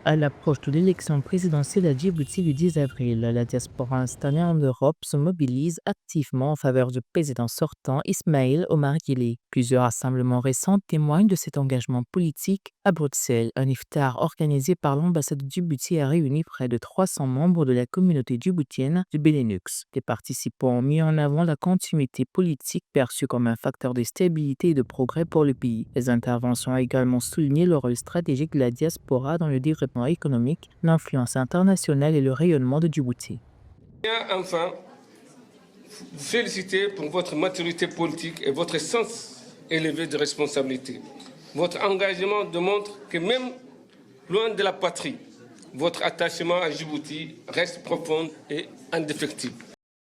À l'approche de l'élection présidentielle à Djibouti le 10 avril, la diaspora installée en Europe se mobilise activement en faveur du président sortant Ismaël Omar Guelleh. Plusieurs rassemblements récents témoignent de cet engagement politique. À Bruxelles, un iftar organisé par l'ambassade de Djibouti a réuni près de 300 membres de la communauté djiboutienne du Benelux. Les participants ont mis en avant la continuité politique perçue comme un facteur de stabilité et de progrès pour le pays. Les interventions ont également souligné le rôle stratégique de la diaspora dans le développement économique, l'influence internationale et le rayonnement de Djibouti. Enfin, vous féliciter pour votre maturité politique et votre sens élevé de responsabilité. Votre engagement démontre que même loin de la patrie, votre attachement à Djibouti reste profond et indéfectible.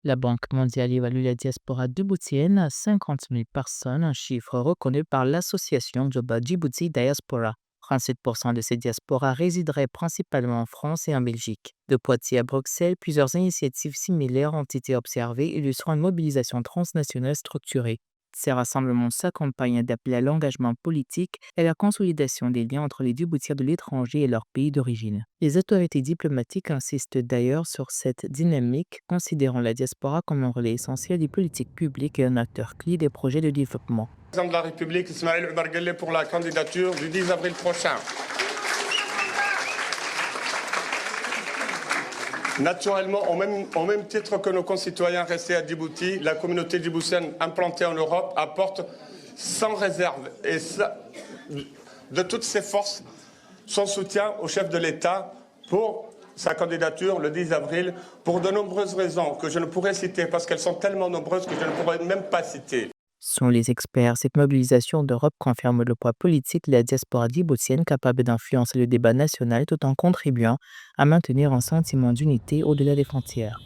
La Banque mondiale évalue la diaspora djiboutienne à 50 000 personnes, un chiffre reconnu par l'association Global Djibouti Diaspora. 37% de ces diasporas résideraient principalement en France et en Belgique. De Poitiers à Bruxelles, plusieurs initiatives similaires ont été observées, illustrant une mobilisation transnationale structurée. Ces rassemblements s'accompagnent d'appels à l'engagement politique et à la consolidation des liens entre les Djiboutiens de l'étranger et leur pays d'origine. Les autorités diplomatiques insistent d'ailleurs sur cette dynamique, considérant la diaspora comme un relais essentiel des politiques publiques et un acteur clé des projets de développement. Président de la République, Ismaël Omar Guelleh, pour la candidature du 10 avril prochain. Naturellement, au même titre que nos concitoyens restés à Djibouti, la communauté djiboutienne implantée en Europe apporte sans réserve et de toutes ses forces son soutien au chef de l'État pour sa candidature le 10 avril pour de nombreuses raisons que je ne pourrais citer parce qu'elles sont tellement nombreuses que je ne pourrais même pas citer. Selon les experts, cette mobilisation d'Europe confirme le poids politique de la diaspora djiboutienne capable d'influencer le débat national tout en contribuant à maintenir un sentiment d'unité au-delà des frontières.